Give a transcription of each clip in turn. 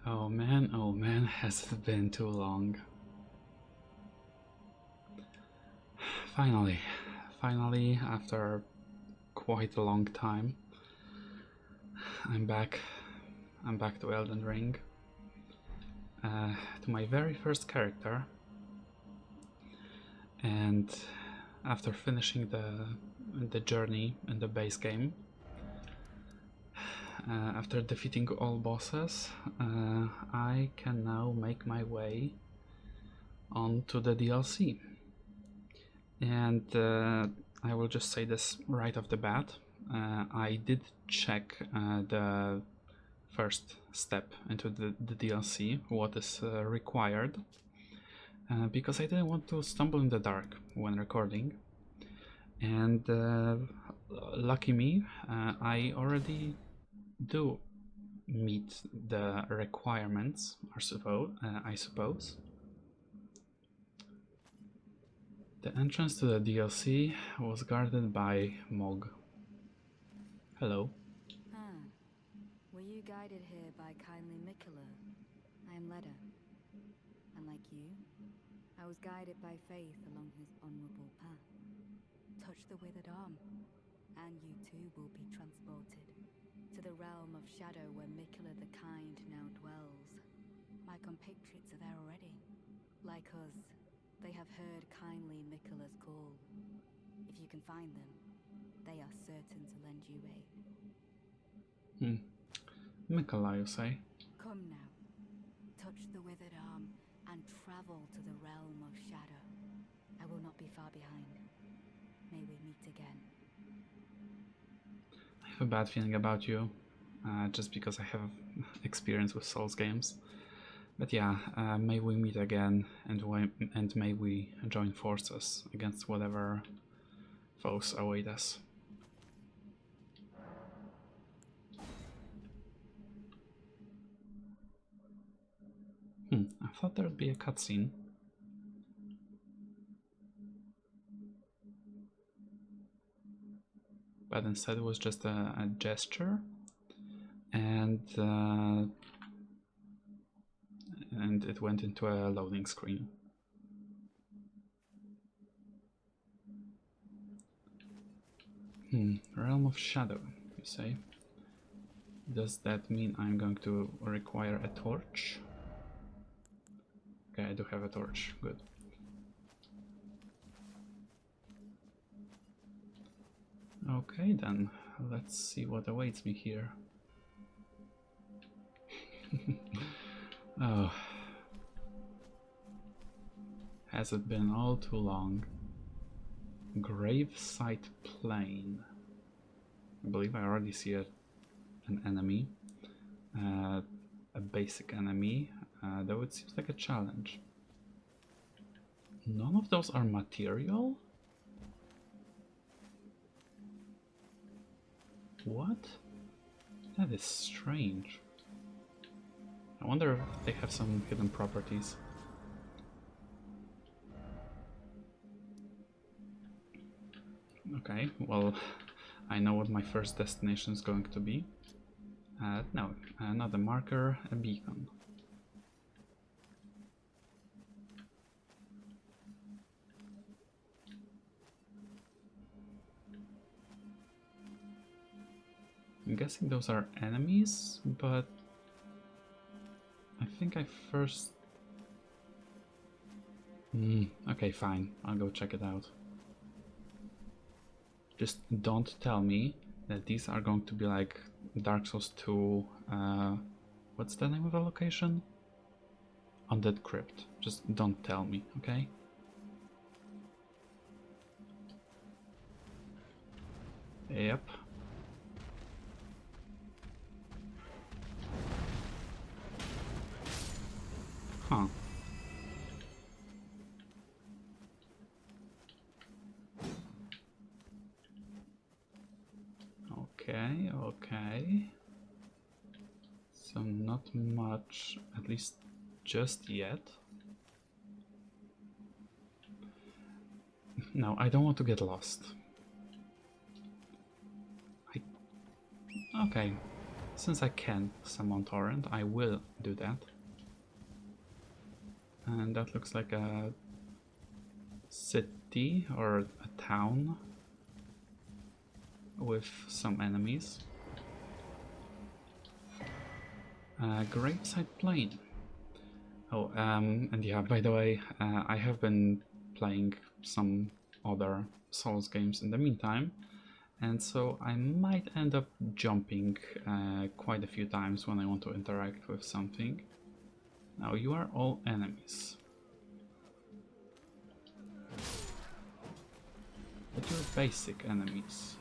oh man, has it been too long. Finally, after quite a long time, I'm back. I'm back to Elden Ring. To my very first character. And after finishing the journey in the base game, after defeating all bosses, I can now make my way onto the DLC. And I will just say this right off the bat. I did check the first step into the DLC, what is required, because I didn't want to stumble in the dark when recording. And lucky me, I already do meet the requirements, I suppose. The entrance to the DLC was guarded by Mog. Hello. Were you guided here by kindly Mikola? I am Leda. And like you, I was guided by faith along his honorable path. Touch the withered arm, and you too will be transported to the realm of shadow where Mikola the Kind now dwells. My compatriots are there already. Like us, they have heard kindly Mikola's call. If you can find them, they are certain to lend you aid. Mikola, you say? Come now. Touch the withered arm and travel to the realm of shadow. I will not be far behind. May we meet again. I have a bad feeling about you, just because I have experience with Souls games. But yeah, may we meet again, and may we join forces against whatever foes await us. I thought there'd be a cutscene. But instead it was just a gesture, and it went into a loading screen. Realm of Shadow, you say? Does that mean I'm going to require a torch? Okay, I do have a torch, good. Okay then, let's see what awaits me here. Oh. Has it been all too long? Gravesite Plain. I believe I already see an enemy. A basic enemy, though it seems like a challenge. None of those are material? What? That is strange. I wonder if they have some hidden properties. Okay, well, I know what my first destination is going to be. No, not a marker, a beacon. I'm guessing those are enemies, but I think I first... okay, fine, I'll go check it out. Just don't tell me that these are going to be like Dark Souls 2, what's the name of the location? Undead Crypt. Just don't tell me, okay? Yep. Huh. Okay. So not much, at least just yet. No, I don't want to get lost. Okay, since I can summon Torrent, I will do that. And that looks like a city or a town with some enemies. Gravesite Plain. Oh, and yeah, by the way, I have been playing some other Souls games in the meantime, and so I might end up jumping quite a few times when I want to interact with something. Now, you are all enemies. But you're basic enemies.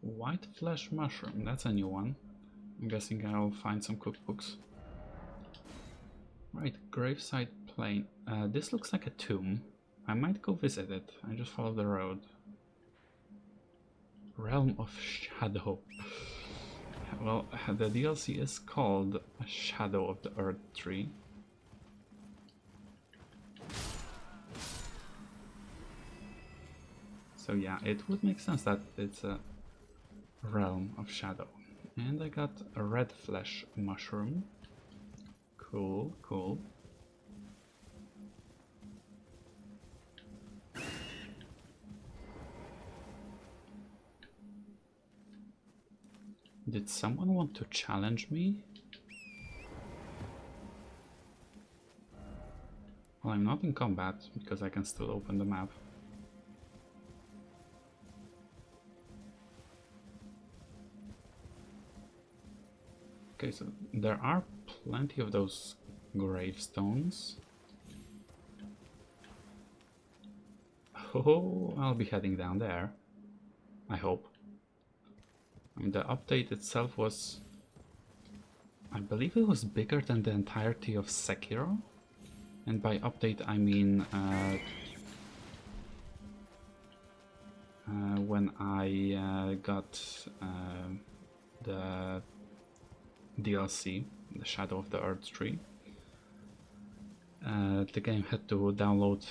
White flesh mushroom, that's a new one. I'm guessing I'll find some cookbooks. Right, Gravesite Plain. This looks like a tomb. I might go visit it. I just follow the road. Realm of Shadow. Well, the DLC is called A Shadow of the Earth Tree. So yeah, it would make sense that it's a Realm of Shadow. And I got a red flesh mushroom. Cool, cool. Did someone want to challenge me? Well, I'm not in combat because I can still open the map. Okay, so there are plenty of those gravestones. Oh, I'll be heading down there. I hope. I mean, the update itself was... I believe it was bigger than the entirety of Sekiro. And by update I mean when I got the DLC, The Shadow of the Earth Tree. The game had to download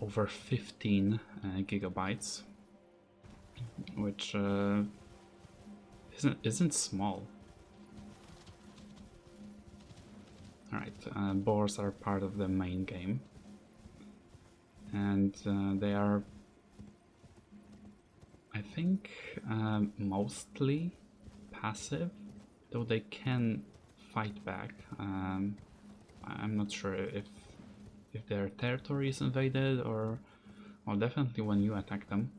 over 15 gigabytes, which isn't small. Alright, boars are part of the main game, and they are, I think, mostly passive, though they can fight back. I'm not sure if their territory is invaded, or well, definitely when you attack them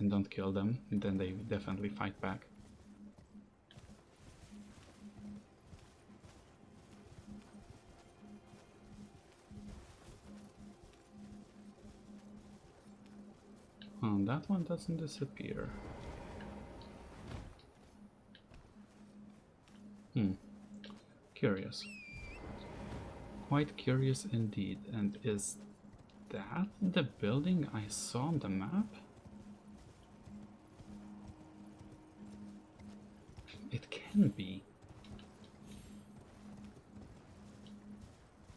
and don't kill them, then they definitely fight back. Oh, that one doesn't disappear. Curious. Quite curious indeed. And is that the building I saw on the map? It can be.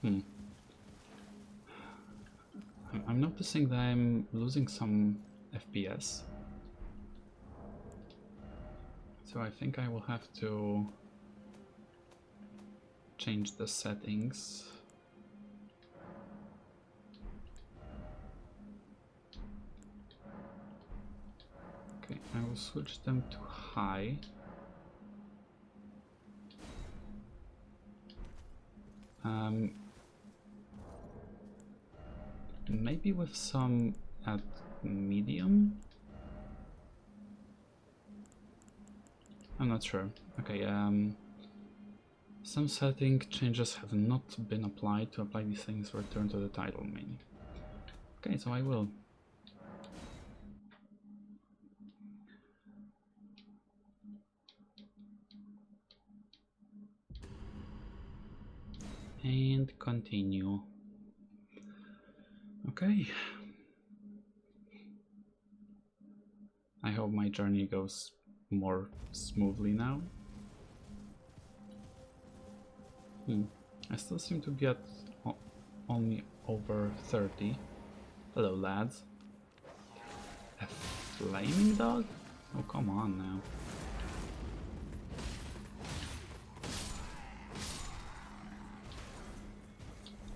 I'm noticing that I'm losing some FPS. So I think I will have to change the settings. Okay, I will switch them to high. Maybe with some at medium? I'm not sure. Okay, some setting changes have not been applied. To apply these things, return to the title menu. Okay, so I will. And continue. Okay. I hope my journey goes more smoothly now. I still seem to be at only over 30. Hello, lads. A flaming dog? Oh, come on now.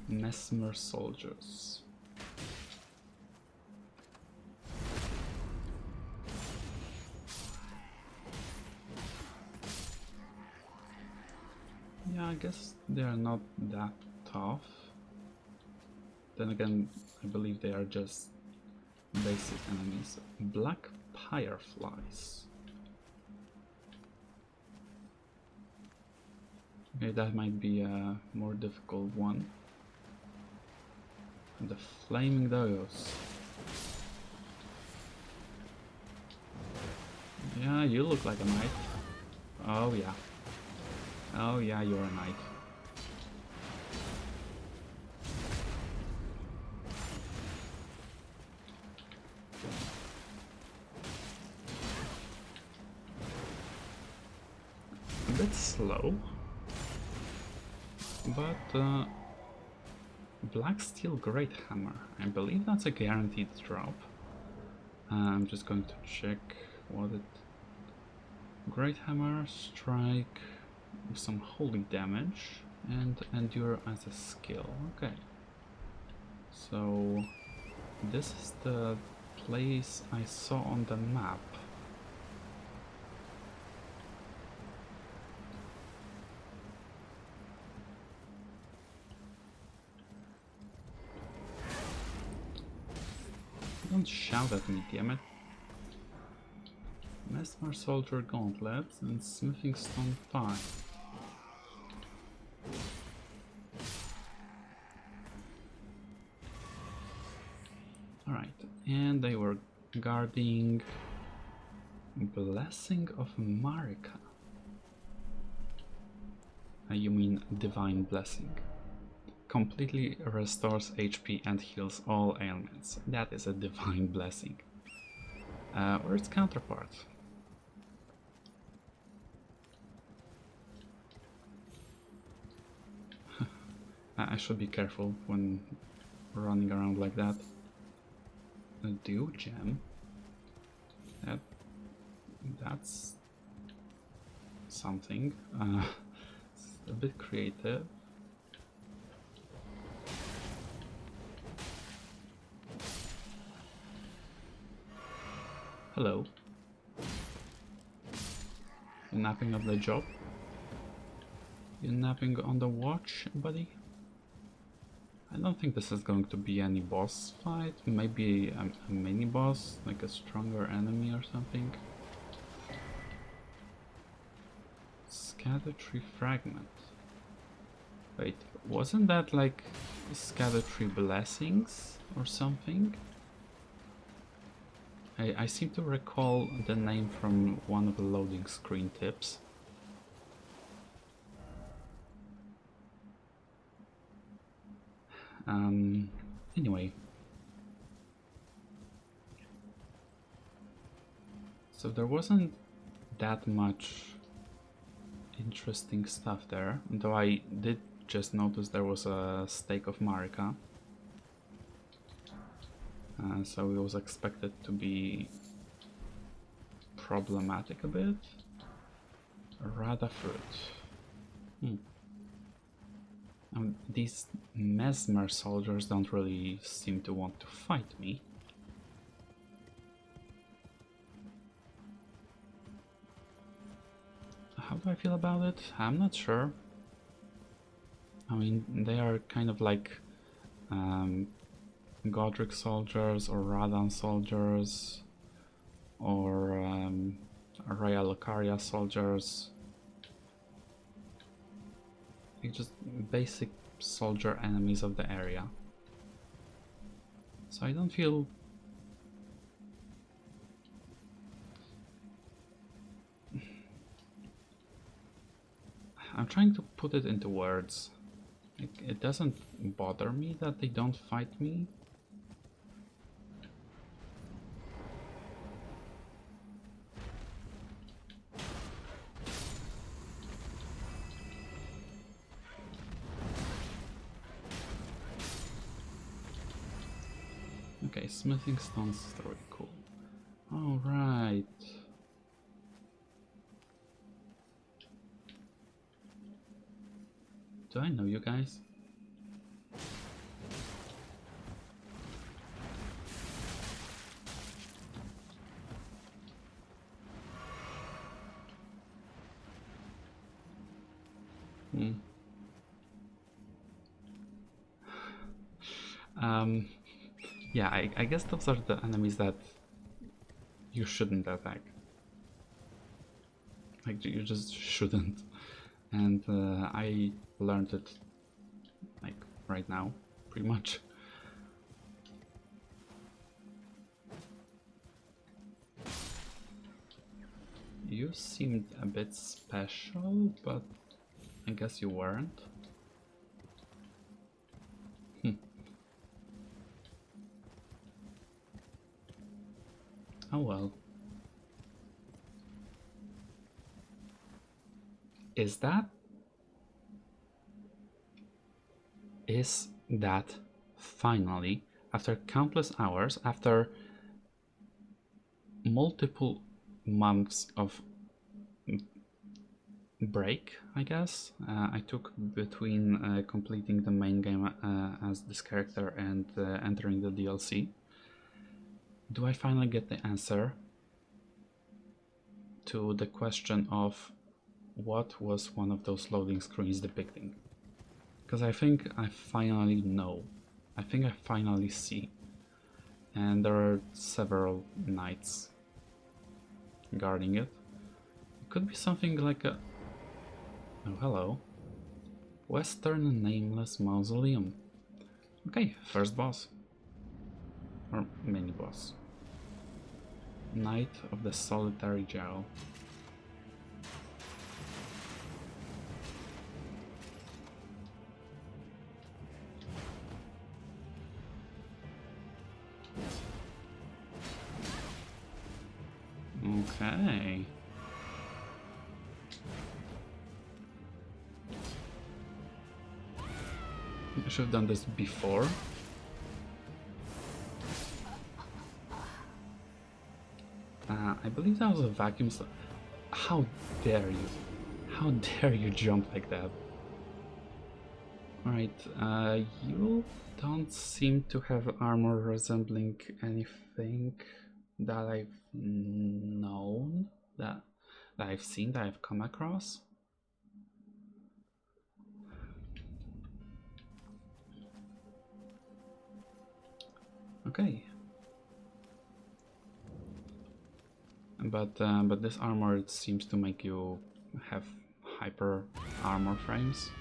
Mesmer soldiers. Yeah, I guess they're not that tough. Then again, I believe they are just basic enemies. Black fireflies. Okay, that might be a more difficult one. The flaming doggos. Yeah, you look like a knight. Oh yeah. Oh yeah, you're a knight. A bit slow. But Black Steel Great Hammer. I believe that's a guaranteed drop. I'm just going to check what it... Great Hammer, strike with some holy damage, and endure as a skill. Okay. So this is the place I saw on the map. Don't shout at me, damn it. Mesmer Soldier Gauntlets and Smithing Stone 5. Alright, and they were guarding Blessing of Marika. You mean Divine Blessing. Completely restores HP and heals all ailments. That is a divine blessing. Or its counterpart. I should be careful when running around like that. A dew gem. That's something. It's a bit creative. Hello. You napping on the job? You napping on the watch, buddy? I don't think this is going to be any boss fight. Maybe a mini boss, like a stronger enemy or something. Scatter Tree Fragment. Wait, wasn't that like Scatter Tree Blessings or something? I seem to recall the name from one of the loading screen tips. Anyway. So there wasn't that much interesting stuff there, though I did just notice there was a stake of Marika. So it was expected to be problematic a bit. Rada fruit. These Mesmer soldiers don't really seem to want to fight me. How do I feel about it? I'm not sure. I mean, they are kind of like Godric soldiers or Radan soldiers or Raya Lucaria soldiers. Like just basic soldier enemies of the area. So I don't feel... I'm trying to put it into words. It doesn't bother me that they don't fight me. Okay, smithing stones is really cool. All right. Do I know you guys? Hmm. Yeah, I guess those are the enemies that you shouldn't attack. Like, you just shouldn't. And I learned it, like, right now, pretty much. You seemed a bit special, but I guess you weren't. Oh well. Is that finally, after countless hours, after multiple months of break, I guess, I took between completing the main game as this character and entering the DLC. Do I finally get the answer to the question of what was one of those loading screens depicting? Because I think I finally know. I think I finally see. And there are several knights guarding it. It could be something like a... Oh, hello. Western Nameless Mausoleum. Okay, first boss. Or mini boss. Knight of the Solitary Gaol. Okay. I should have done this before. I believe that was a vacuum sl- How dare you? How dare you jump like that? Alright, you don't seem to have armor resembling anything that I've known, that I've seen, that I've come across. Okay. But this armor, it seems to make you have hyper armor frames.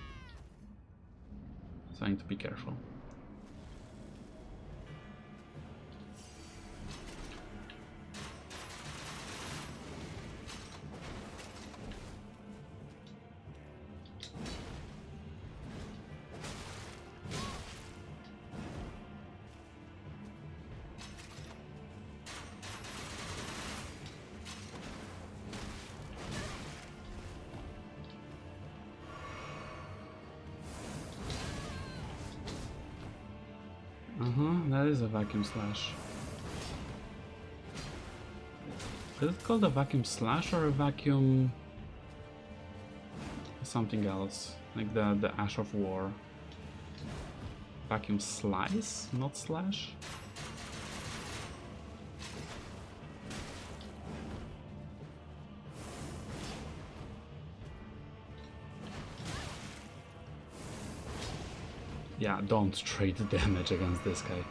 So I need to be careful. That is a vacuum slash. Is it called a vacuum slash or a vacuum something else? Like the Ash of War. Vacuum slice, not slash? Yeah, don't trade damage against this guy.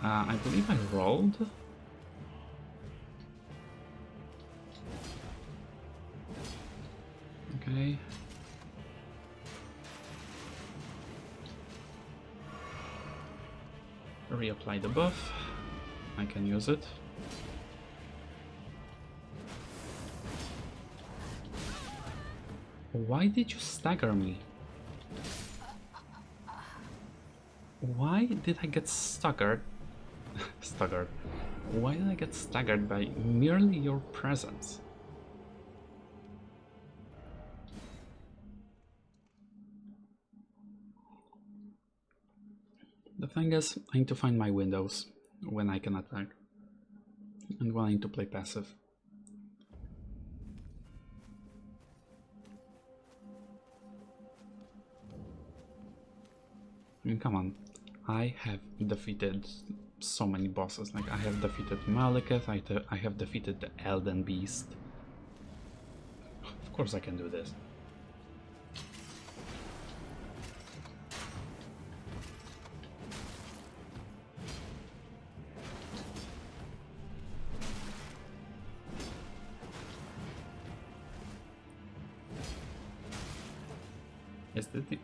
I believe I rolled. Okay. Reapply the buff. I can use it. Why did you stagger me? Why did I get staggered? Staggered. Why did I get staggered by merely your presence? The thing is, I need to find my windows when I can attack and when I need to play passive. I mean, come on. I have defeated so many bosses. Like, I have defeated Malekith, I have defeated the Elden Beast. Of course I can do this.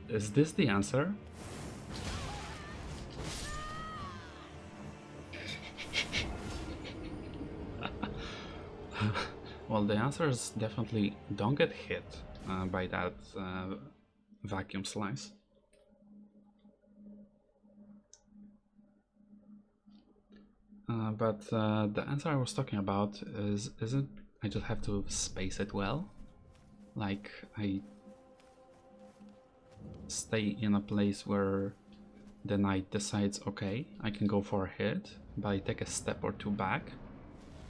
Is this the answer? Well, the answer is definitely don't get hit by that vacuum slice. But the answer I was talking about isn't I just have to space it well. Like, I stay in a place where the knight decides, okay, I can go for a hit, but I take a step or two back,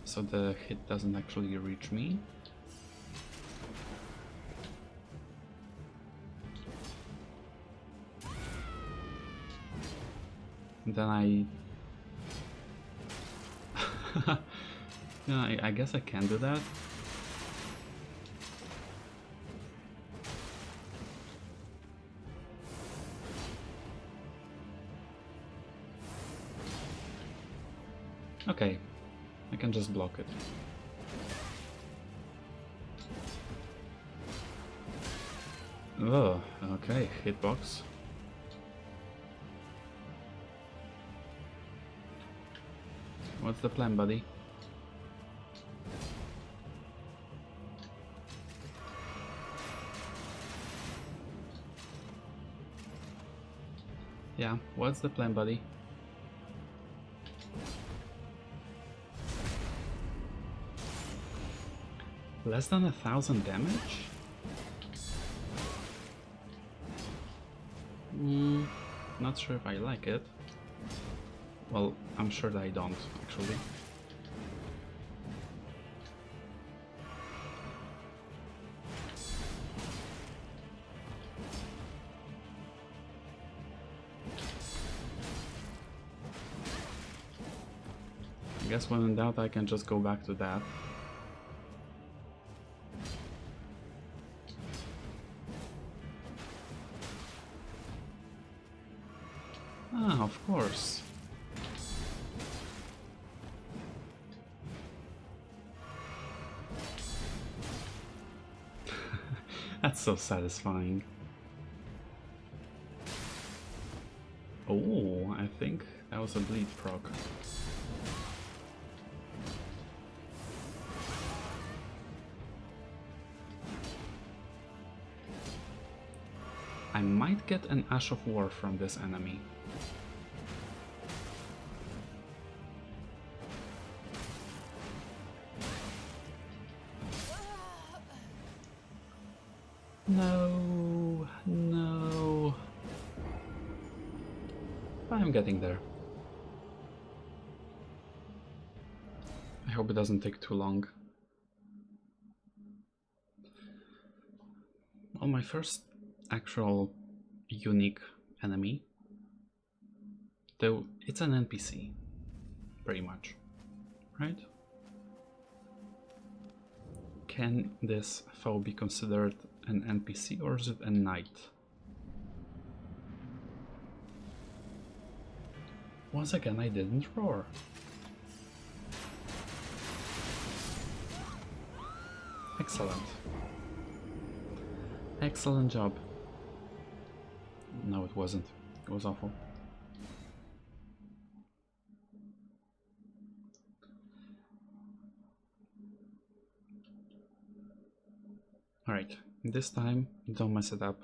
so the hit doesn't actually reach me. And then yeah, I guess I can do that. Okay, I can just block it. Oh, okay, hitbox. What's the plan, buddy? Yeah, what's the plan, buddy? Less than 1,000 damage? Not sure if I like it. Well, I'm sure that I don't, actually. I guess when in doubt I can just go back to that. Ah, of course. That's so satisfying. Oh, I think that was a bleed proc. I might get an Ash of War from this enemy. No, no. I'm getting there. I hope it doesn't take too long. Well, my first actual unique enemy, though it's an NPC, pretty much, right? Can this foe be considered an NPC or is it a knight? Once again, I didn't roar. Excellent. Excellent job. No, it wasn't. It was awful. Alright, this time, don't mess it up.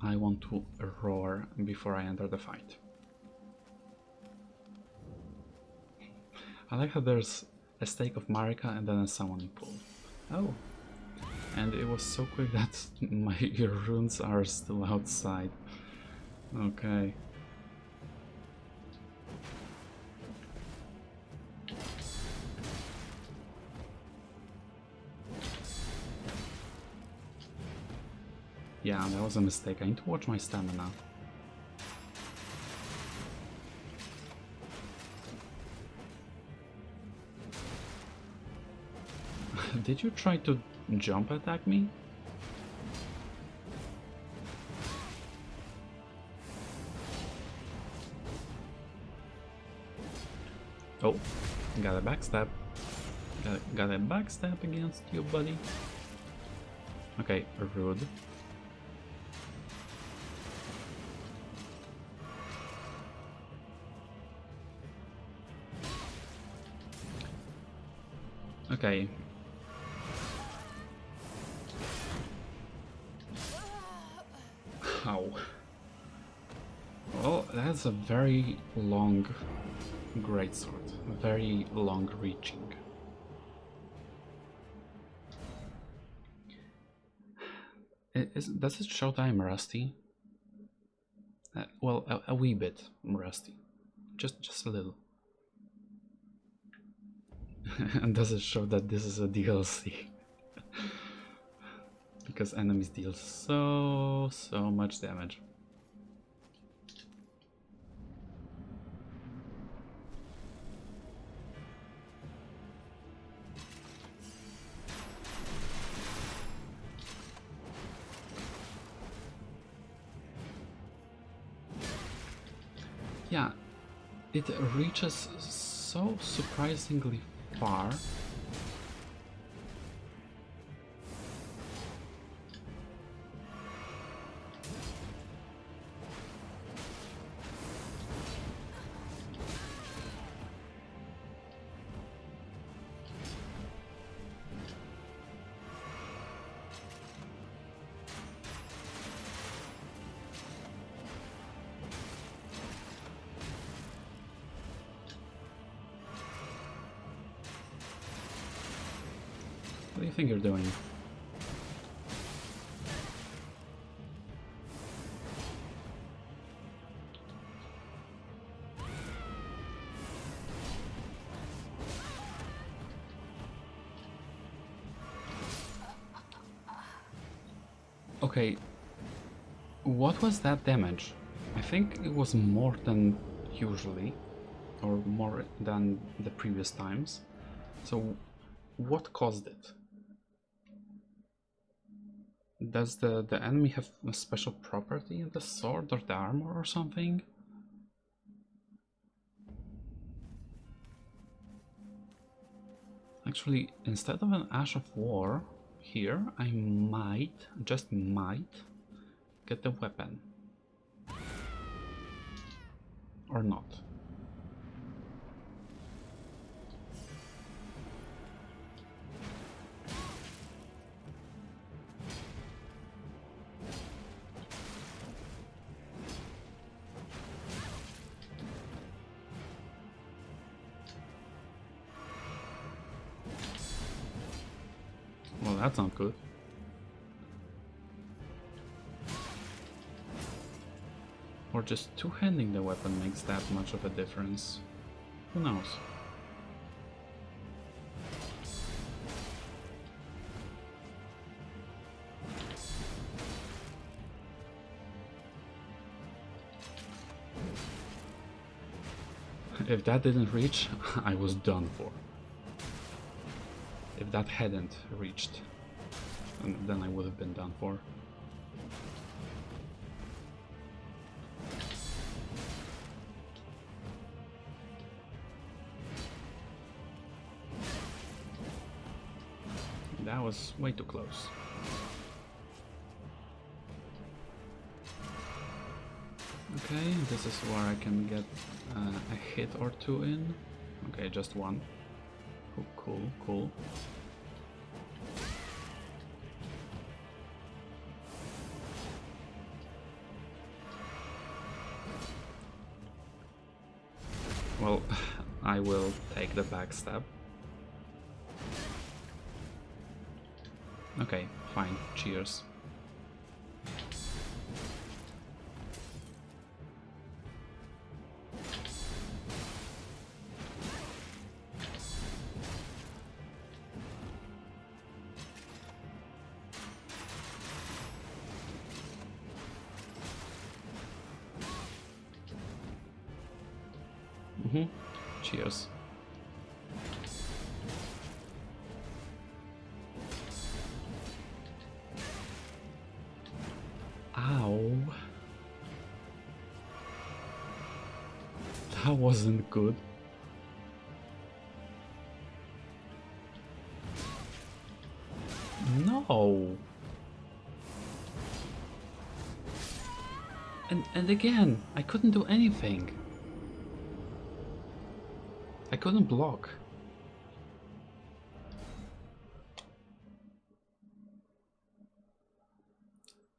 I want to roar before I enter the fight. I like how there's a stake of Marika and then a summoning pool. Oh, and it was so quick that my runes are still outside. Okay. Yeah, that was a mistake. I need to watch my stamina. Did you try to jump attack me? Oh, got a backstab. Got a backstab against you, buddy. Okay, rude. Okay. Ow. Well, that's a very long greatsword. Very long reaching. Does it show that I'm rusty? Well, a wee bit rusty. Just a little. And does it show that this is a DLC? Because enemies deal so much damage. Yeah, it reaches so surprisingly far. What do you think you're doing? Okay, what was that damage? I think it was more than usually, or more than the previous times. So, what caused it? Does the enemy have a special property in the sword or the armor or something? Actually, instead of an Ash of War here, I might, just might, get the weapon. Or not. Well, that's not good. Or just two-handing the weapon makes that much of a difference. Who knows? If that didn't reach, I was done for. If that hadn't reached, then I would have been done for. That was way too close. Okay, this is where I can get a hit or two in. Okay, just one. Cool, cool. Well, I will take the backstab. Okay, fine. Cheers. Cheers. Ow. That wasn't good. No. And again, I couldn't do anything. I couldn't block.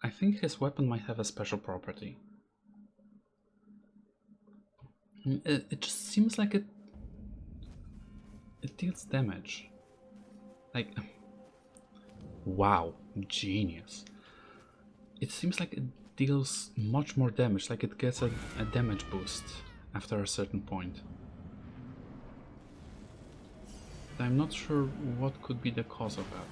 I think his weapon might have a special property. It just seems like it deals damage. Like, wow, genius. It seems like it deals much more damage, like it gets a damage boost after a certain point. I'm not sure what could be the cause of that.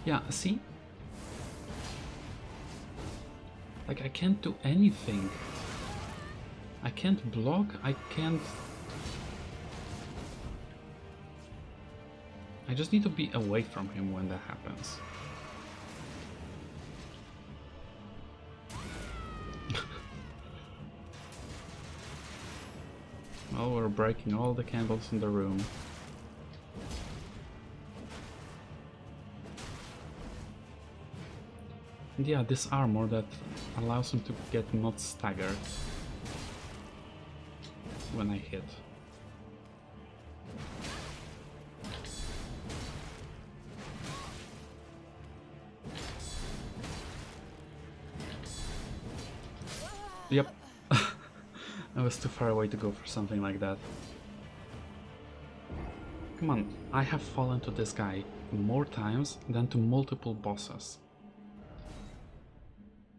Yeah, see? Like, I can't do anything. I can't block, I can't... I just need to be away from him when that happens. Well, we're breaking all the candles in the room. And yeah, this armor that allows him to get not staggered when I hit. Yep. I was too far away to go for something like that. Come on, I have fallen to this guy more times than to multiple bosses.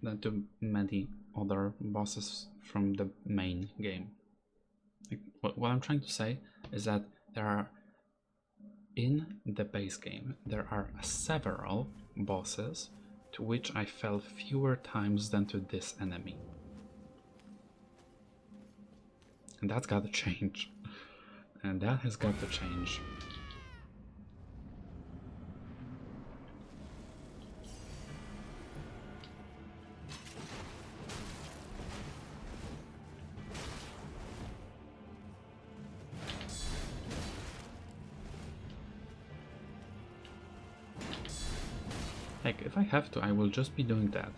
Than to many other bosses from the main game. Like, what I'm trying to say is that there are, in the base game, there are several bosses to which I fell fewer times than to this enemy. And that's gotta change. And that has got to change. Heck, if I have to, I will just be doing that.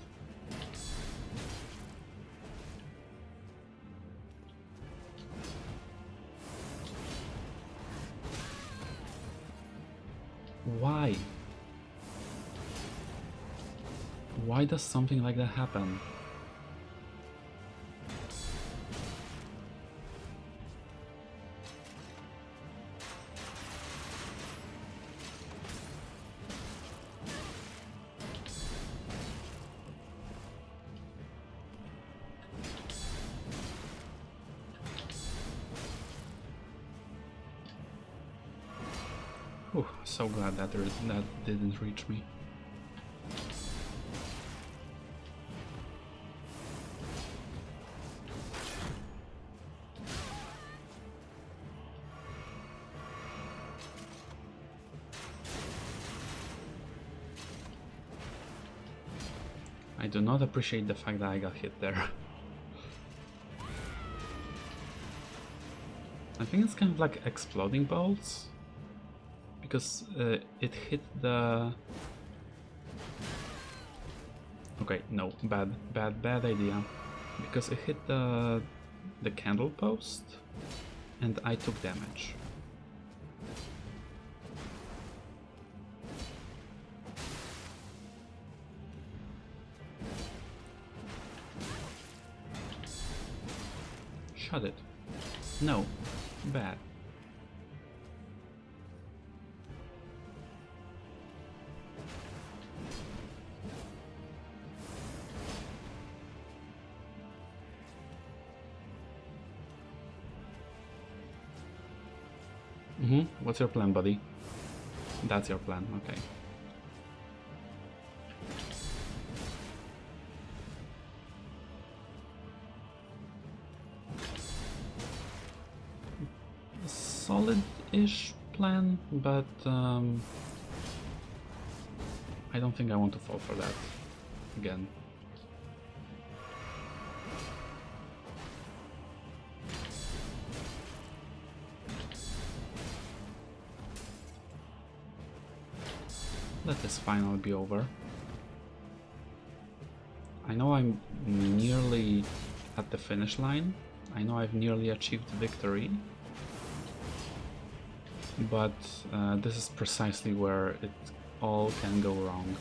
Why? Why does something like that happen? Oh, so glad that that didn't reach me. I do not appreciate the fact that I got hit there. I think it's kind of like exploding bolts. Because it hit the... Okay, no, bad idea. Because it hit the candle post, and I took damage. Shut it. No, bad. What's your plan, buddy? That's your plan, okay. Solid-ish plan, but I don't think I want to fall for that again. Let this finally be over. I know I'm nearly at the finish line. I know I've nearly achieved victory. But this is precisely where it all can go wrong.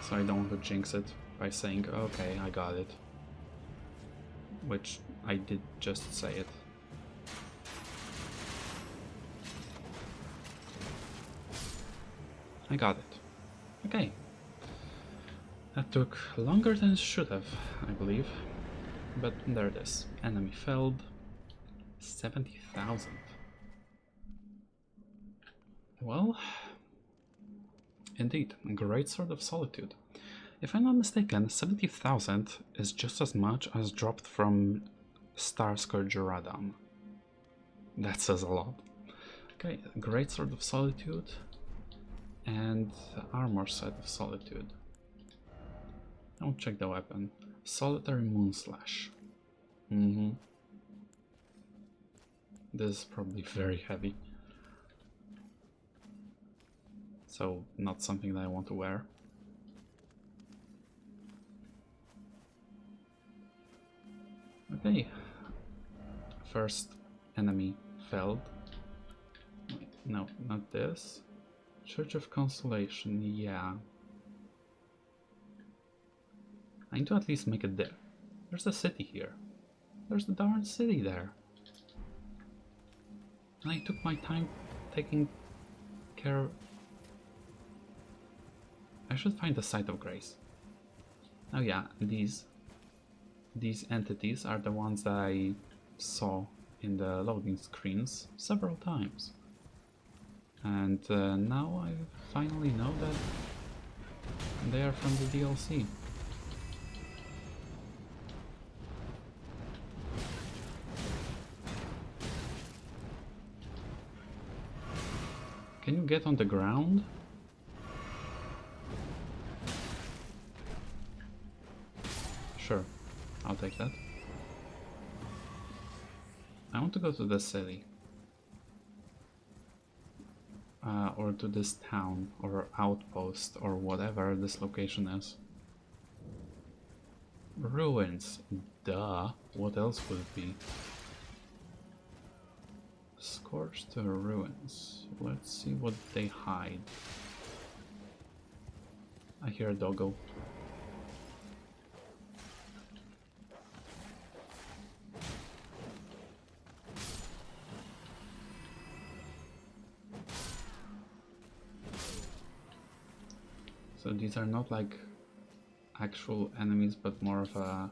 So I don't want to jinx it by saying, okay, I got it. Which I did just say it. I got it. Okay. That took longer than it should have, I believe. But there it is. Enemy felled. 70,000. Well, indeed, great sword of solitude. If I'm not mistaken, 70,000 is just as much as dropped from Starscourge Radam. That says a lot. Okay, great sword of solitude and armor set of solitude. I'll check the weapon. Solitary Moonslash. This is probably very heavy. So, not something that I want to wear. Okay. First enemy felled. Wait, no, not this. Church of Consolation, yeah. I need to at least make it there. There's a city here. There's the darn city there. And I took my time taking care of... I should find the site of grace. Oh yeah, these entities are the ones that I saw in the loading screens several times. And now I finally know that they are from the DLC. Can you get on the ground? Sure, I'll take that. I want to go to the city. Or to this town, or outpost, or whatever this location is. Ruins. Duh. What else would it be? Scorched ruins. Let's see what they hide. I hear a doggo. So these are not like actual enemies, but more of a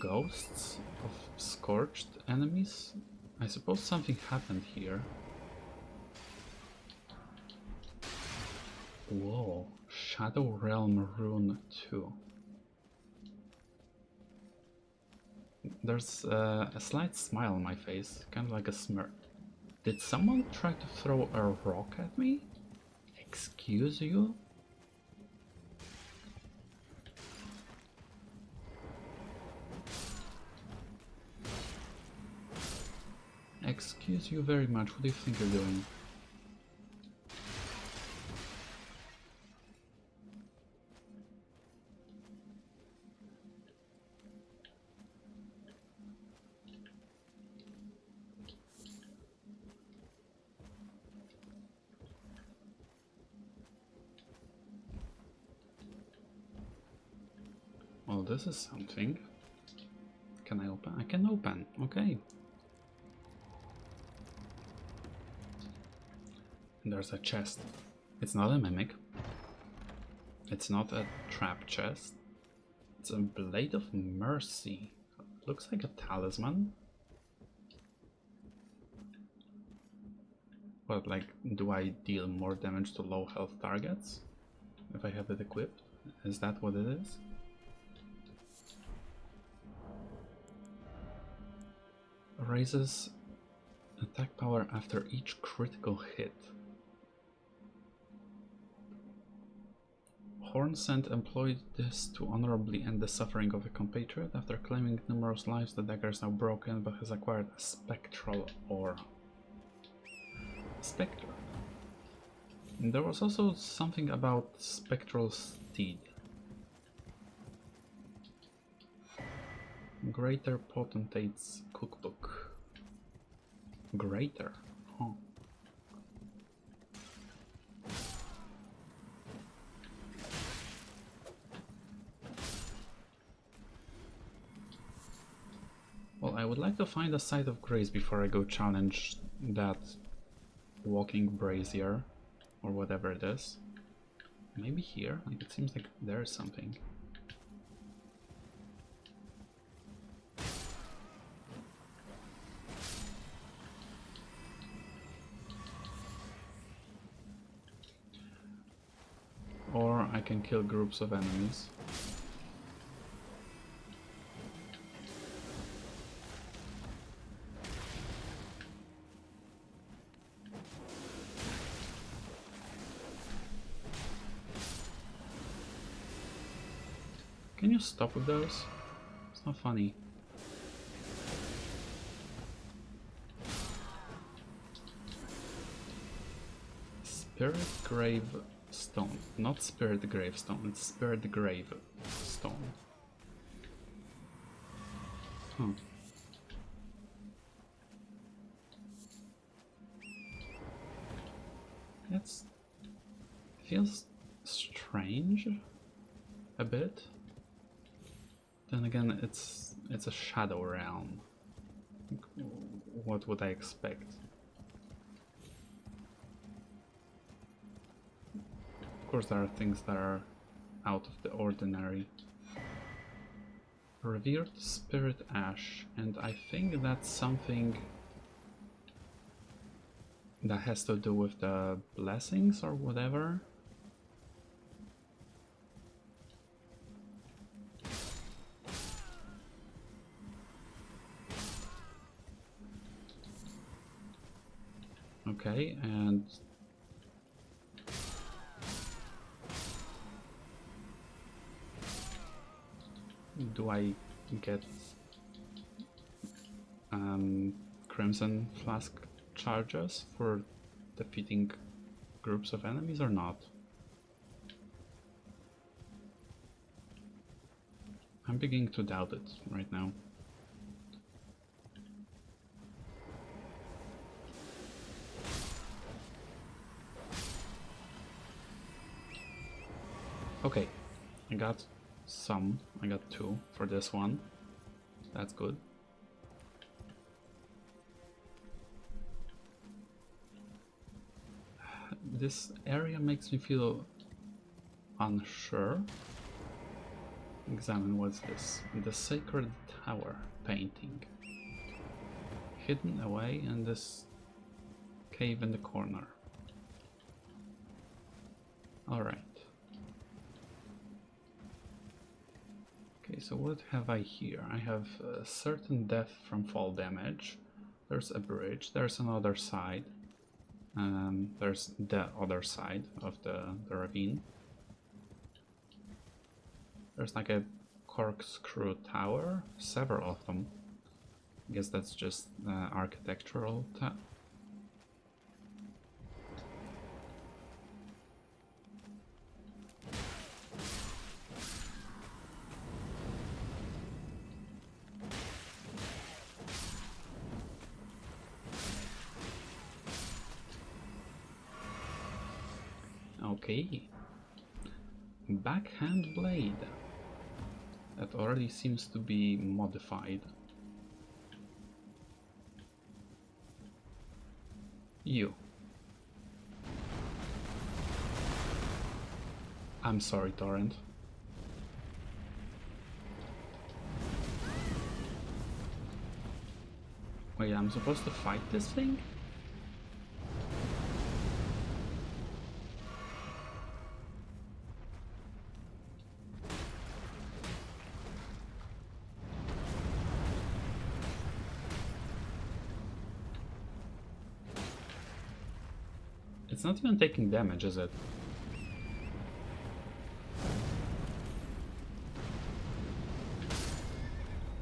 ghosts of scorched enemies. I suppose something happened here. Whoa, Shadow Realm Rune 2. There's a slight smile on my face, kind of like a smirk. Did someone try to throw a rock at me? Excuse you? Excuse you very much, what do you think you're doing? Well, this is something. Can I open? I can open, okay. There's a chest. It's not a mimic. It's not a trap chest. It's a Blade of Mercy. looks like a talisman. But like, do I deal more damage to low health targets if I have it equipped? Is that what it is? Raises attack power after each critical hit. Hornsent employed this to honorably end the suffering of a compatriot. After claiming numerous lives, the dagger is now broken but has acquired a spectral aura. Spectre. And there was also something about spectral steed. Greater Potentate's Cookbook. Greater? Huh. Well, I would like to find a site of grace before I go challenge that walking brazier or whatever it is. Maybe here? Like, it seems like there's something. Or I can kill groups of enemies. Can you stop with those? It's not funny. Spirit Grave Stone. Not Spirit Gravestone, it's Spirit Grave Stone. Huh. It feels strange a bit. Then again, it's a shadow realm. What would I expect? Of course, there are things that are out of the ordinary. Revered Spirit Ash, and I think that's something that has to do with the blessings or whatever. Okay, and do I get Crimson Flask charges for defeating groups of enemies or not? I'm beginning to doubt it right now. Okay, I got some. I got 2 for this one. That's good. This area makes me feel unsure. Examine what's this. The Sacred Tower painting. Hidden away in this cave in the corner. Alright. Okay, so what have I here? I have certain death from fall damage. There's a bridge. There's another side. There's the other side of the ravine. There's like a corkscrew tower. Several of them. I guess that's just architectural. Okay. Backhand blade. That already seems to be modified. You. I'm sorry, Torrent. Wait, I'm supposed to fight this thing? It's not even taking damage, is it?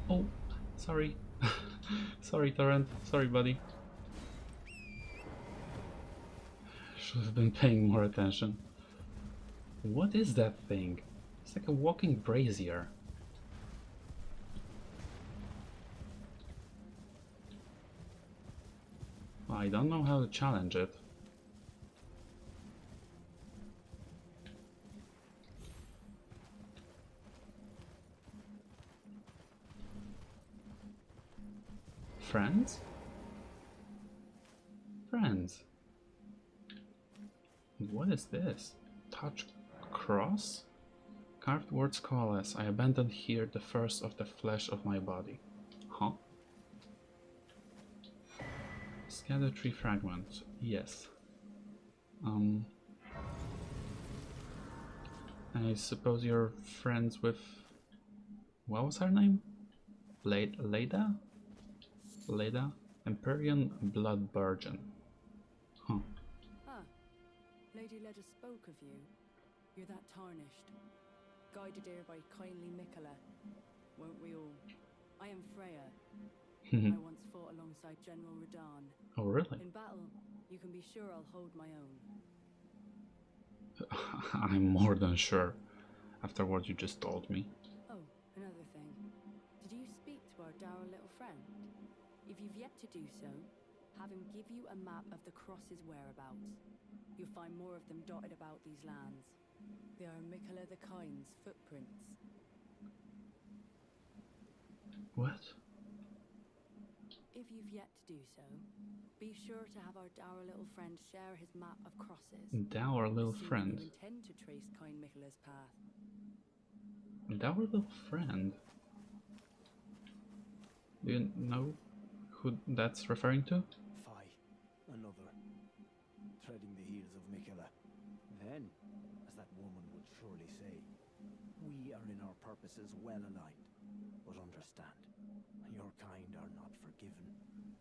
Oh, sorry. Sorry, Torrent. Sorry, buddy. Should have been paying more attention. What is that thing? It's like a walking brazier. I don't know how to challenge it. Friends? Friends. What is this? Touch cross? Carved words coalesce. I abandoned here the first of the flesh of my body. Huh? Scatter tree fragments. Yes. I suppose you're friends with... What was her name? Leda? Leda? Empyrean Blood Virgin. Huh. Ah, Lady Leda spoke of you. You're that tarnished. Guided here by kindly Mikola. Won't we all? I am Freya. I once fought alongside General Radahn. Oh, really? In battle, you can be sure I'll hold my own. I'm more than sure, after what you just told me. Oh, another thing. Did you speak to our dour little friend? If you've yet to do so, have him give you a map of the cross's whereabouts. You'll find more of them dotted about these lands. They are Mikola the Kind's footprints. What? If you've yet to do so, be sure to have our dour little friend share his map of crosses. Dour little Assuming friend. you intend to trace kind Mikola's path. Dour little friend? Do you know who that's referring to? Fie, another, treading the heels of Mikola. Then, as that woman would surely say, we are in our purposes well aligned. But understand, your kind are not forgiven.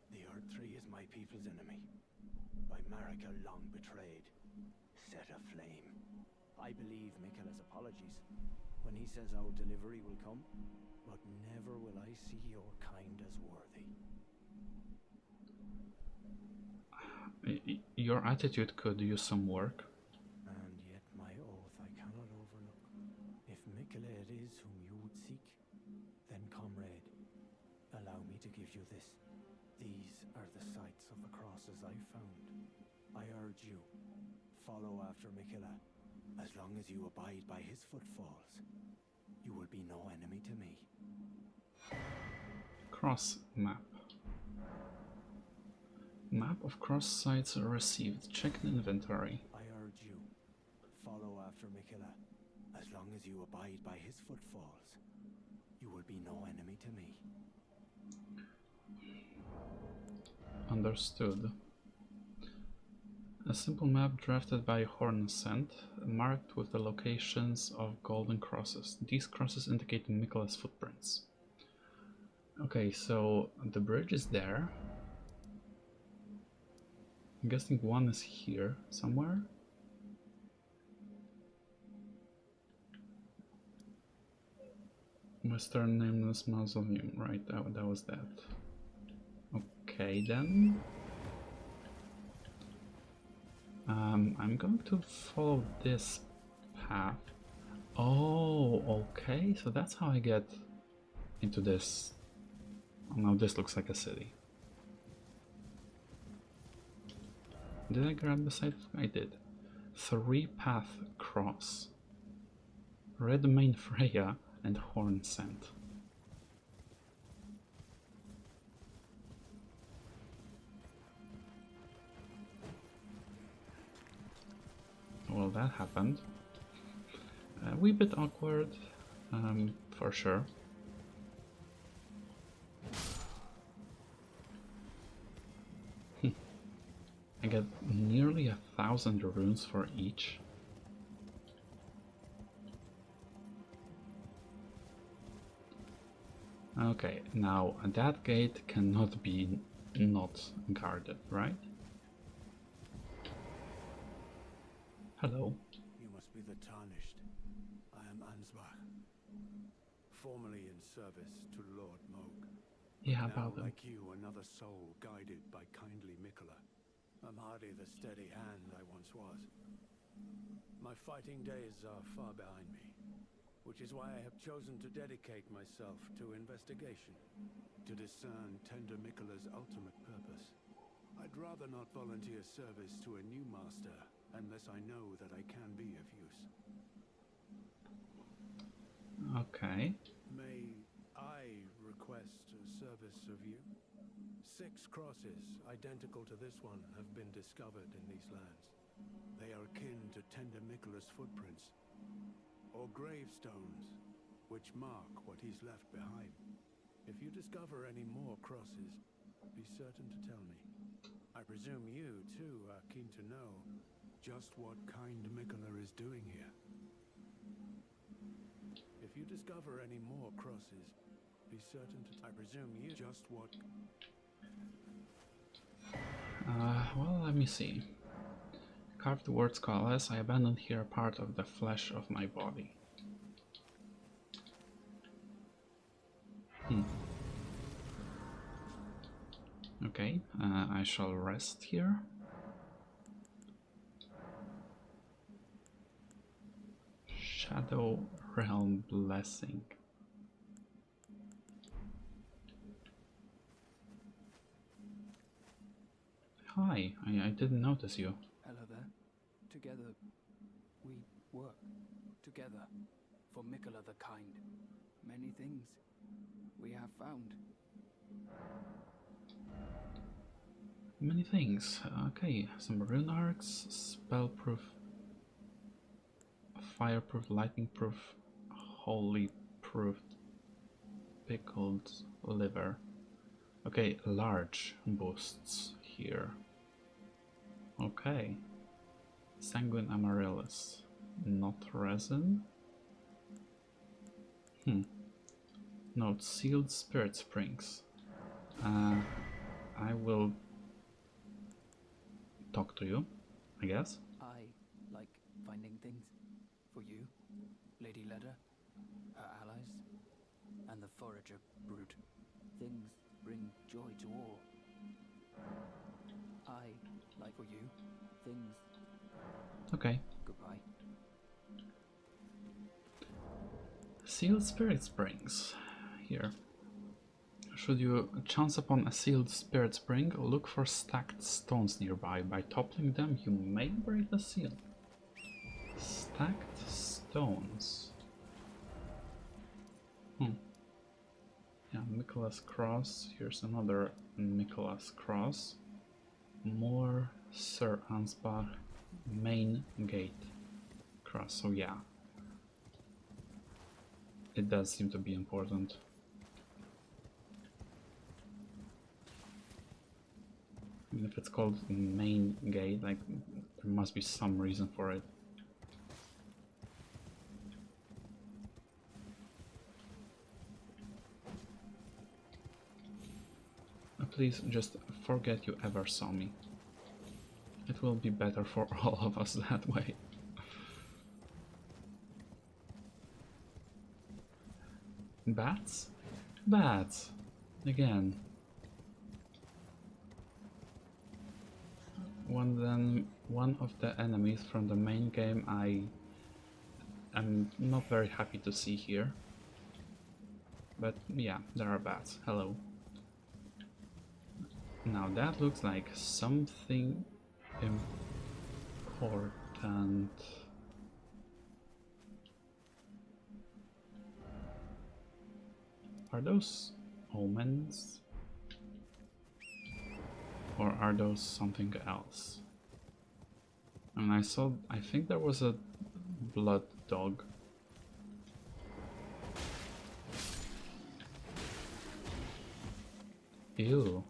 The Earth Tree is my people's enemy. By Marika long betrayed, set aflame. I believe Mikola's apologies when he says our delivery will come, but never will I see your kind as worthy. Your attitude could use some work. And yet my oath I cannot overlook. If Mikola it is whom you would seek, then comrade, allow me to give you this. These are the sites of the crosses I found. I urge you, follow after Mikola. As long as you abide by his footfalls, you will be no enemy to me. Cross map. Map of cross sites received. Check the inventory. I urge you, follow after Mikola. As long as you abide by his footfalls, you will be no enemy to me. Understood. A simple map drafted by Hornsent, marked with the locations of golden crosses. These crosses indicate Mikola's footprints. Okay, so the bridge is there. I'm guessing one is here somewhere. Western Nameless Mausoleum, right, that was that. Okay then. I'm going to follow this path. Oh, okay, so that's how I get into this. Oh, now this looks like a city. Did I grab the site? I did. 3-path cross. Redmane Freya and Hornsent. Well, that happened. A wee bit awkward, for sure. I get nearly 1,000 runes for each. Okay, now that gate cannot be not guarded, right? Hello. You must be the Tarnished. I am Ansbach, formerly in service to Lord Mohg. Yeah, Now, about them. like you, another soul guided by kindly Mikola. I'm hardly the steady hand I once was. My fighting days are far behind me, which is why I have chosen to dedicate myself to investigation, to discern Tender Mikola's ultimate purpose. I'd rather not volunteer service to a new master unless I know that I can be of use. Okay. May I request a service of you? 6 crosses, identical to this one, have been discovered in these lands. They are akin to Tender Mikola's footprints, or gravestones, which mark what he's left behind. If you discover any more crosses, be certain to tell me. I presume you, too, are keen to know just what kind Mikola is doing here. If you discover any more crosses, be certain to... I presume you just what... Well, let me see. Carved words callous, I abandoned here part of the flesh of my body. Okay, I shall rest here. Shadow Realm Blessing. Hi, I didn't notice you. Hello there. Together, we work. Together, for Mikola the Kind. Many things we have found. Many things. Okay, some rune arcs, spell-proof, fireproof, lightning-proof, holy-proof, pickled liver. Okay, large boosts here. Okay. Sanguine Amaryllis. Not resin. Note, sealed spirit springs. I will talk to you, I guess. I like finding things. For you, Lady Leda, her allies, and the forager brute. Things bring joy to all. I like for you, things. Okay. Goodbye. Sealed spirit springs. Here. Should you chance upon a sealed spirit spring, look for stacked stones nearby. By toppling them, you may break the seal. Stacked stones. Yeah, Mikola's Cross. Here's another Mikola's Cross. More Sir Ansbach main gate cross. So yeah, it does seem to be important. Even if it's called main gate, like there must be some reason for it. Please just forget you ever saw me. It will be better for all of us that way. Bats? Bats! Again. One of the enemies from the main game I am not very happy to see here. But yeah, there are bats. Hello. Now that looks like something important. Are those omens? Or are those something else? And I think there was a blood dog. Ew.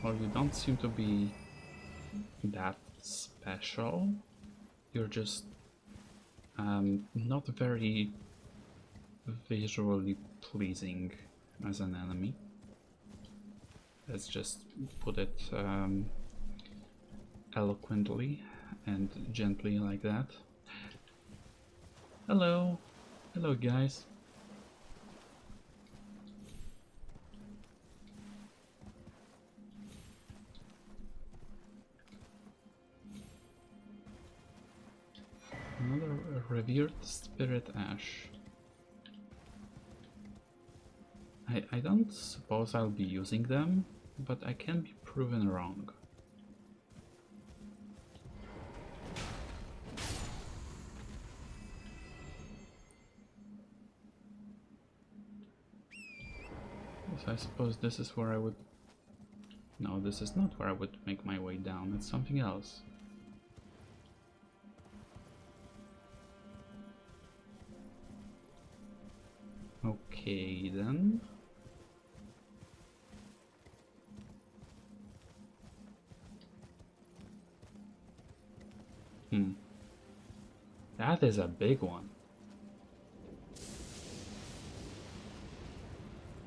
well, you don't seem to be that special. You're just not very visually pleasing as an enemy. Let's just put it eloquently and gently like that. Hello! Hello, guys! Another revered spirit ash. I don't suppose I'll be using them, but I can be proven wrong. So I suppose this is where I would... No, this is not where I would make my way down, it's something else. Okay, then. That is a big one.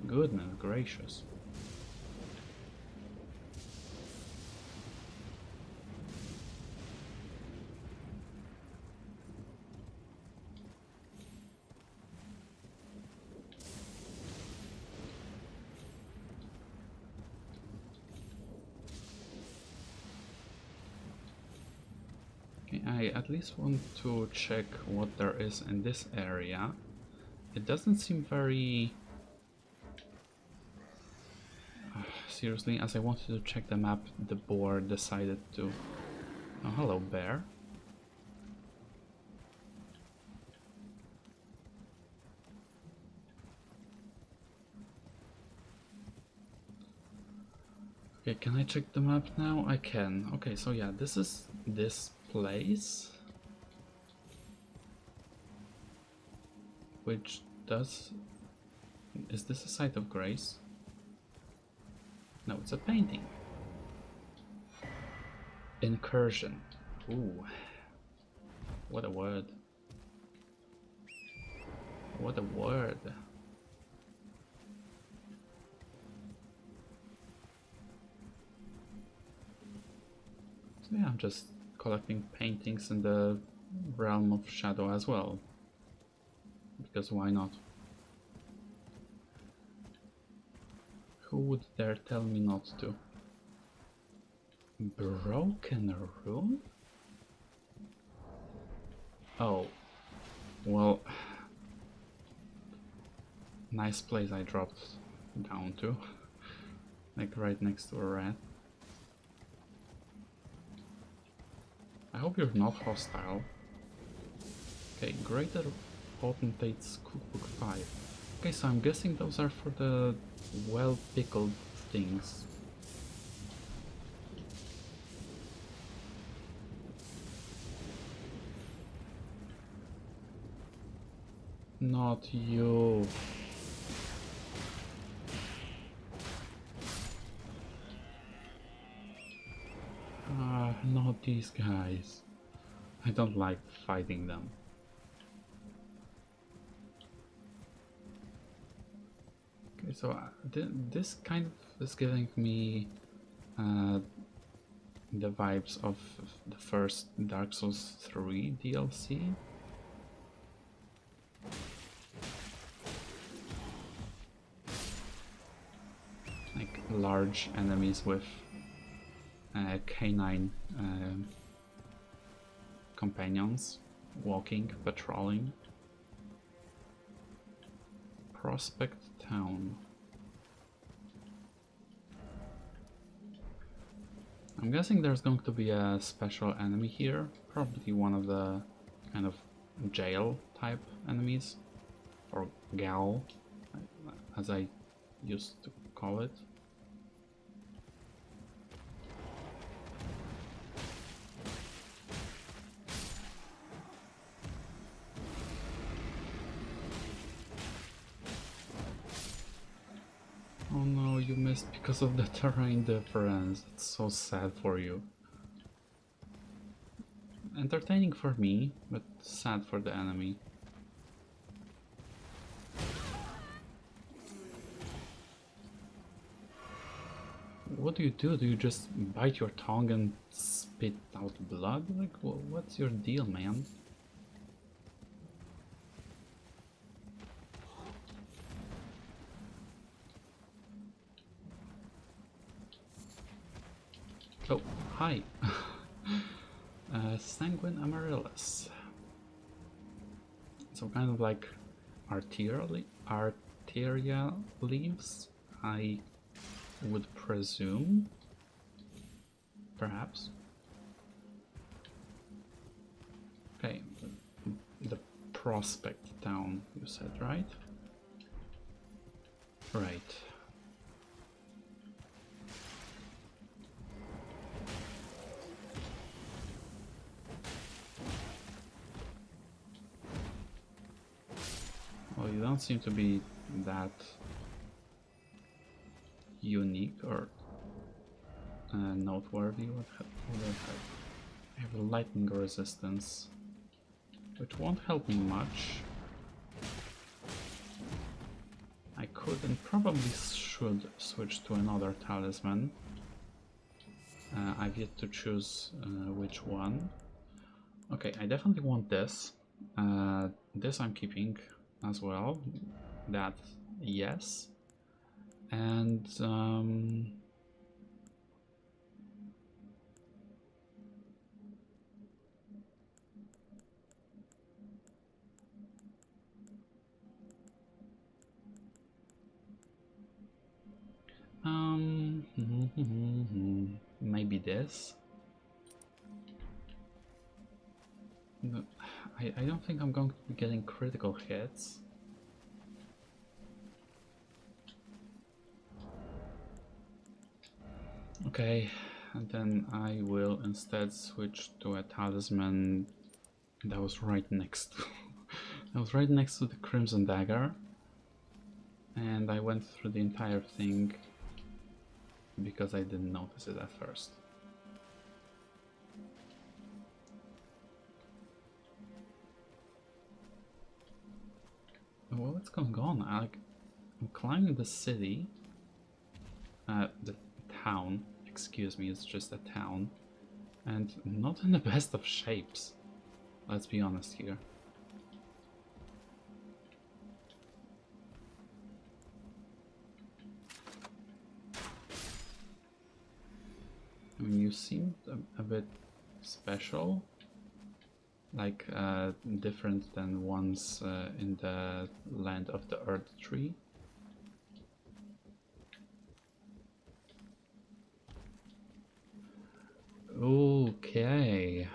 Goodness gracious. Okay, I at least want to check what there is in this area. It doesn't seem very... seriously, as I wanted to check the map, the boar decided to... Oh, hello, bear. Okay, can I check the map now? I can. Okay, so yeah, this is this place. Which does... Is this a site of grace? No, it's a painting. Incursion. Ooh. What a word. What a word. So yeah, I'm just collecting paintings in the realm of shadow as well. Because why not? Who would dare tell me not to? Broken room? Oh, well, nice place I dropped down to, like right next to a rat. I hope you're not hostile. Okay, Greater Potentate's Cookbook 5. Okay, so I'm guessing those are for the well-pickled things. Not you. Ah, not these guys. I don't like fighting them. Okay, so this kind of is giving me the vibes of the first Dark Souls 3 DLC. Like large enemies with canine companions walking, patrolling. Prospect Town. I'm guessing there's going to be a special enemy here, probably one of the kind of jail type enemies, or Gaol, as I used to call it. Oh no, you missed because of the terrain difference. That's so sad for you. Entertaining for me, but sad for the enemy. What do? Do you just bite your tongue and spit out blood? Like, what's your deal, man? Oh, hi. Sanguine Amaryllis. Some kind of like arterial leaves, I would presume. Perhaps. Okay, the Prospect Town, you said, right? Right. Well, you don't seem to be that unique or noteworthy. What do I have? I have a lightning resistance, which won't help me much. I could and probably should switch to another talisman. I've yet to choose which one. Okay, I definitely want this. This I'm keeping as well. That, yes. And maybe this. No, I don't think I'm going to be getting critical hits. Okay, and then I will instead switch to a talisman that was right next to that was right next to the Crimson Dagger, and I went through the entire thing because I didn't notice it at first. Well, what's going on? I'm climbing the city, the town, excuse me, it's just a town, and not in the best of shapes. Let's be honest here. I mean, you seemed a bit special, like different than ones in the land of the Earth Tree. Okay.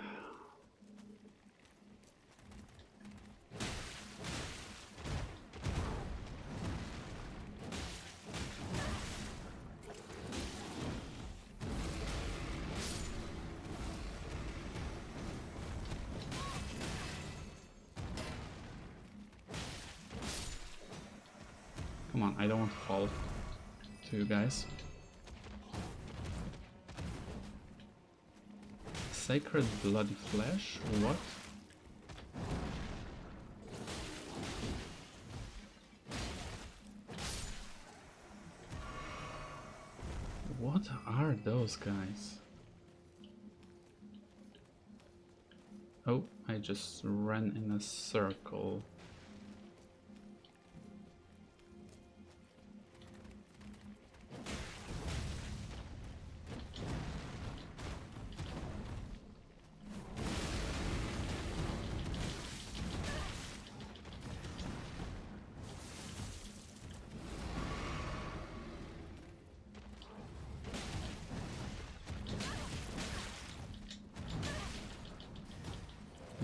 Come on, I don't want to fall to you guys. Sacred bloody flesh? What? What are those guys? Oh, I just ran in a circle.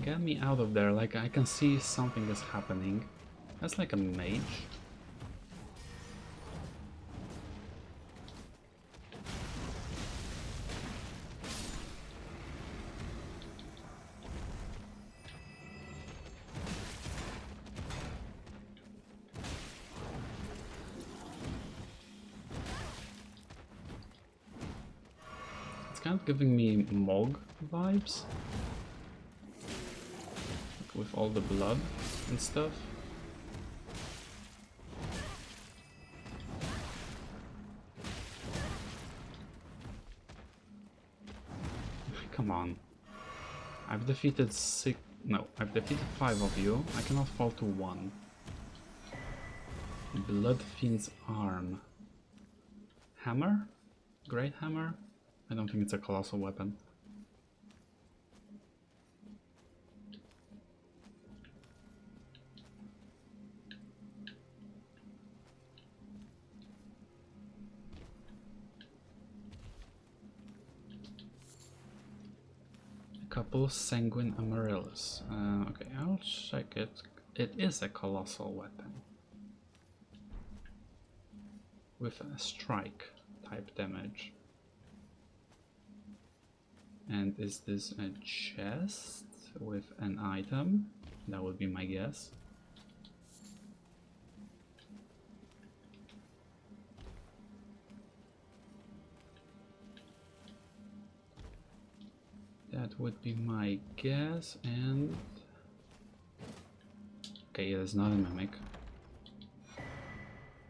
Get me out of there, like I can see something is happening. That's like a mage. kind of giving me Mog vibes. Like with all the blood and stuff. Come on. I've defeated I've defeated 5 of you. I cannot fall to 1. Blood Fiend's Arm. Hammer? Great Hammer? I don't think it's a colossal weapon. Couple Sanguine Amaryllis. Okay, I'll check it. It is a colossal weapon. With a strike type damage. And is this a chest with an item? That would be my guess. That would be my guess, and... Okay, it is not a mimic.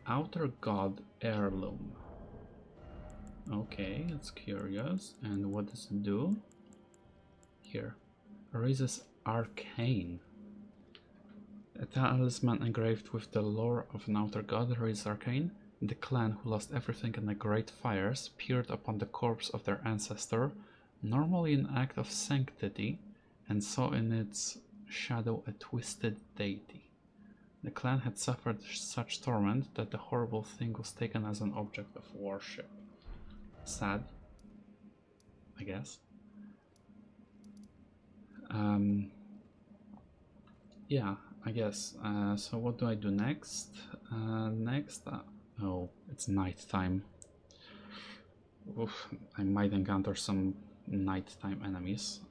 Outer God Heirloom. Okay, that's curious. And what does it do? Here. Raises Arcane. A talisman engraved with the lore of an outer god raises Arcane. The clan who lost everything in the great fires peered upon the corpse of their ancestor, normally an act of sanctity, and saw in its shadow a twisted deity. The clan had suffered such torment that the horrible thing was taken as an object of worship. Sad, I guess. Yeah, I guess. So what do I do next? Oh, it's night time. Oof, I might encounter some nighttime enemies.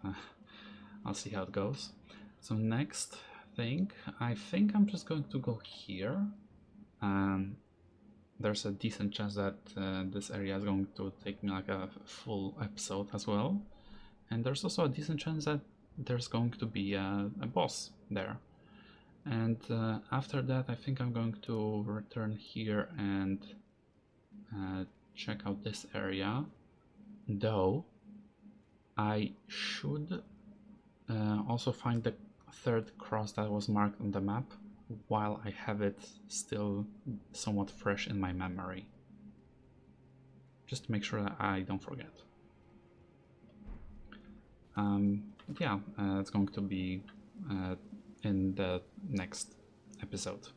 I'll see how it goes. So next thing, I think I'm just going to go here. There's a decent chance that this area is going to take me like a full episode as well. And there's also a decent chance that there's going to be a boss there. And after that, I think I'm going to return here and check out this area. Though I should also find the third cross that was marked on the map while I have it still somewhat fresh in my memory, just to make sure that I don't forget. Yeah, it's going to be in the next episode.